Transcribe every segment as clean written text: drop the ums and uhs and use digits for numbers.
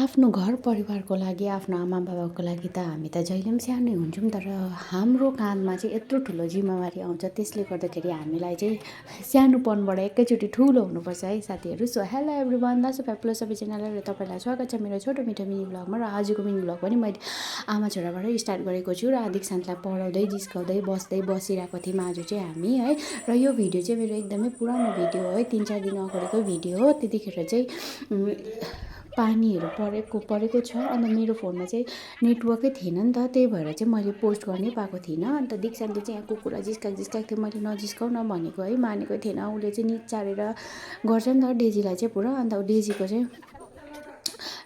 आफ्नो घर परिवारको लागि आफ्नो आमा बाबाको लागि त हामी त जहिले पनि सानै हुन्छौँ, तर हाम्रो काँधमा चाहिँ यत्रो ठुलो जिम्मेवारी आउँछ। त्यसले गर्दाखेरि हामीलाई चाहिँ सानोपनबाट एकैचोटि ठुलो हुनुपर्छ है साथीहरू। सो हेलो एभ्रिवान, दासो प्याप्लो सबैजनालाई तपाईँलाई स्वागत छ मेरो छोटो मिठो मिनी ब्लगमा। र आजको मिनी ब्लग पनि मैले आमा छोराबाटै स्टार्ट गरेको छु। र दीक्षान्तलाई पढाउँदै जिस्काउँदै बसिरहेको थियौँ आज चाहिँ हामी है। र यो भिडियो चाहिँ मेरो एकदमै पुरानो भिडियो हो है, 3-4 दिन अगाडिको भिडियो हो। त्यतिखेर चाहिँ पानीहरू परेको छ, अन्त मेरो फोनमा चाहिँ नेटवर्कै थिएन नि त, त्यही भएर चाहिँ मैले पोस्ट गर्नै पाएको थिइनँ। अन्त दीक्षान्तले चाहिँ यहाँ कुकुरलाई जिस्काएको थियो, मैले नजिस्काउ न भनेको है, मानेकै थिएन। उसले चाहिँ निचारेर गर्छ नि त डेजीलाई चाहिँ पुरा। अन्त डेजीको चाहिँ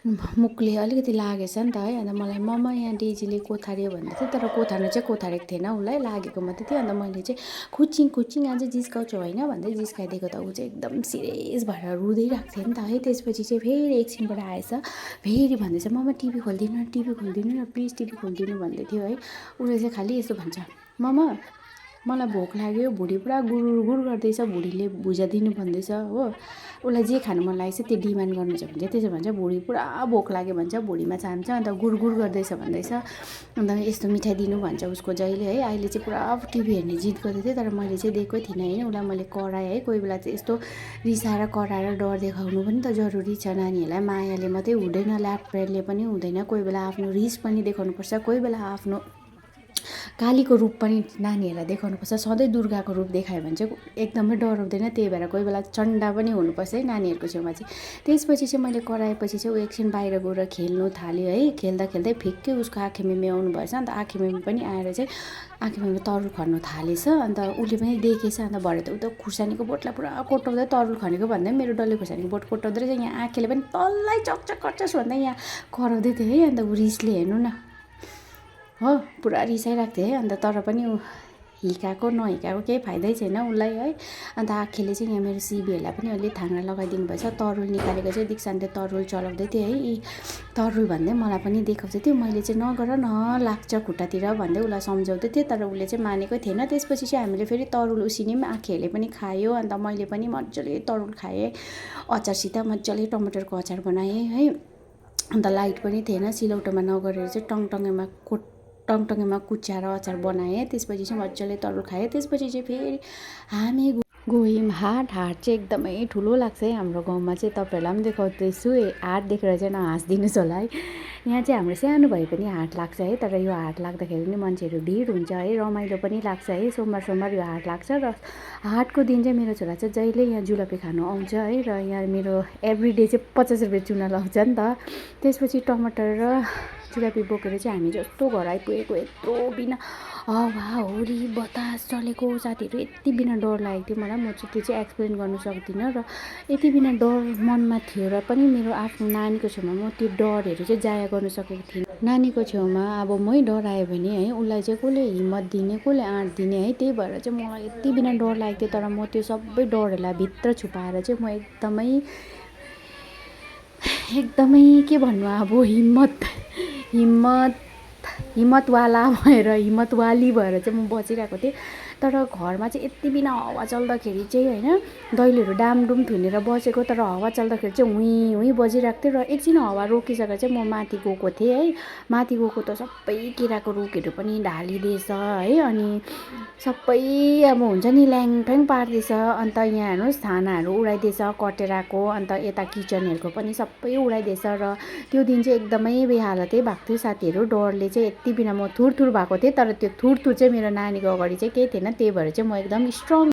मुखले अलिकति लागेछ नि त है। अन्त मलाई मम्मा यहाँ डेजीले कोथार्यो भन्दै थियो, तर कोथार्नु चाहिँ कोथारेको थिएन, उसलाई लागेको मात्रै थियो। अन्त मैले चाहिँ खुच्चिङ अझै जिस्काउँछु होइन भन्दै जिस्काइदिएको त ऊ चाहिँ एकदम सिरियस भएर रुँदै रहेको थियो नि त है। त्यसपछि चाहिँ फेरि एकछिनबाट आएछ, फेरि भन्दैछ मम्मा टिभी खोलिदिनु न प्लिज, टिभी खोलिदिनु भन्दै थियो है। उसले चाहिँ खालि यस्तो भन्छ, मम्मा मलाई भोक लाग्यो, भुँडी पुरा गुर गर्दैछ, भुँडीले भुजा दिनु भन्दैछ हो। उसलाई जे खानु मन लागेको छ त्यो डिमान्ड गर्नु छ भने चाहिँ त्यसो भन्छ, भुँडी पुरा भोक लाग्यो भन्छ, भुँडीमा चाहन्छ, अन्त गुर गर्दैछ भन्दैछ। अन्त यस्तो मिठाई दिनु भन्छ उसको जहिले है। अहिले चाहिँ पुरा टिभी हेर्ने जिद गर्दै थियो, तर मैले चाहिँ दिएकै थिइनँ होइन। उसलाई मैले कराएँ है, कोही बेला चाहिँ यस्तो रिसाएर कराएर डर देखाउनु पनि त जरुरी छ। नानीहरूलाई मायाले मात्रै हुँदैन, ल्याटप्रेलले पनि हुँदैन। कोही बेला आफ्नो रिस पनि देखाउनुपर्छ, कोही बेला आफ्नो कालीको रूप पनि नानीहरूलाई देखाउनुपर्छ। सधैँ दुर्गाको रूप देखायो भने चाहिँ एकदमै डराउँदैन, त्यही भएर कोही बेला चण्डा पनि हुनुपर्छ है नानीहरूको छेउमा चाहिँ। त्यसपछि चाहिँ मैले कराएपछि चाहिँ ऊ एकछिन बाहिर गएर खेल्नु थाल्यो है। खेल्दा खेल्दै फिक्कै उसको आँखे मिमी आउनु भएछ। अन्त आँखे मिमी पनि आएर चाहिँ आँखे मिमी तरुल खन्नु थालेछ। अन्त उसले पनि देखेछ। अन्त भरे त ऊ त खुर्सानीको बोटलाई पुरा कोट्याउँदै तरुल खनेको भन्दै मेरो डल्ले खुर्सानीको बोट कोट्याउँदै रहेछ। यहाँ आँखेले पनि तल्लै चकचक गर्छस् भन्दै यहाँ कराउँदै थियो है। अन्त ऊ रिसले हेर्नु न हो, पुरा रिसाइरहेको थियो है। अन्त तर पनि ऊ हिकाएको नहिकाएको केही फाइदै छैन उसलाई है। अन्त आँखेले चाहिँ यहाँ मेरो सिबीहरूलाई पनि अलि थाङ्ना लगाइदिनु भएछ। तरुल निकालेको चाहिँ दीक्षान्तले तरुल चलाउँदै थियो है, यी तरुल भन्दै मलाई पनि देखाउँदै थियो। मैले चाहिँ नगर न लाग्छ खुट्टातिर भन्दै उसलाई सम्झाउँदै थिएँ, तर उसले चाहिँ मानेकै थिएन। त्यसपछि चाहिँ हामीले फेरि तरुल उसिन्यौँ, आँखेहरूले पनि खायो। अन्त मैले पनि मजाले तरुल खाएँ, अचारसित मजाले टमाटरको अचार बनाएँ है। अन्त लाइट पनि थिएन, सिलौटोमा नगरेर चाहिँ टङटङेमा कुच्याएर अचार बनाएँ। त्यसपछि चाहिँ मजाले तरुल खाएँ। त्यसपछि चाहिँ फेरि हामी गयौँ हाट चाहिँ एकदमै ठुलो लाग्छ है हाम्रो गाउँमा चाहिँ। तपाईँहरूलाई पनि देखाउँदैछु, हाट देखेर चाहिँ नहाँसिदिनुहोस् होला है। यहाँ चाहिँ हाम्रो सानो भए पनि हाट लाग्छ है, तर यो हाट लाग्दाखेरि पनि मान्छेहरू भिड हुन्छ है, रमाइलो पनि लाग्छ है। सोमबार यो हाट लाग्छ। र हाटको दिन चाहिँ मेरो छोरा चाहिँ जहिले यहाँ जुलापी खानु आउँछ है। र यहाँ मेरो एभ्रिडे चाहिँ 50 रुपियाँ चुना लाउँछ नि त। त्यसपछि टमाटर र जुलापी बोकेर चाहिँ हामी जस्तो घर आइपुगेको, यत्रो बिना हावाहुरी बतास चलेको साथीहरू, यति बिना डर लागेको थियो मलाई। म चाहिँ त्यो चाहिँ एक्सप्लेन गर्नु सक्दिनँ। र यति बिना डर मनमा थियो र पनि मेरो आफ्नो नानीको छेउमा म त्यो डरहरू चाहिँ जाया गर्न सकेको थिइनँ। नानीको छेउमा अब मै डरायो भने है उसलाई चाहिँ कसले हिम्मत दिने, कसले आँट दिने है। त्यही भएर चाहिँ मलाई यति बिना डर लागेको थियो। तर म त्यो सबै डरहरूलाई भित्र छुपाएर चाहिँ म एकदमै के भन्नु अब हिम्मतवाला भएर हिम्मतवाली भएर चाहिँ म बसिरहेको थिएँ। तर घरमा चाहिँ यति बिना हावा चल्दाखेरि चाहिँ होइन, दैलोहरू डामडुम थुनेर बसेको, तर हावा चल्दाखेरि चाहिँ हुँ बजिरहेको थियो। र एकछिन हावा रोकिसकेर चाहिँ म माथि गएको थिएँ है। माथि गएको त सबै केराको रुखहरू पनि ढालिदिएछ है। अनि सबै अब हुन्छ नि ल्याङफ्याङ पार्दैछ। अन्त यहाँ हेर्नुहोस् छानाहरू उडाइदिएछ कटेराको, अन्त यता किचनहरूको पनि सबै उडाइदिएछ। र त्यो दिन चाहिँ एकदमै बेहालतै भएको थियो साथीहरू। डरले चाहिँ यति बिना म थुर भएको थिएँ, तर त्यो थुर चाहिँ मेरो नानीको अगाडि चाहिँ केही थिएन। त्यही भएर चाहिँ म एकदम स्ट्रङ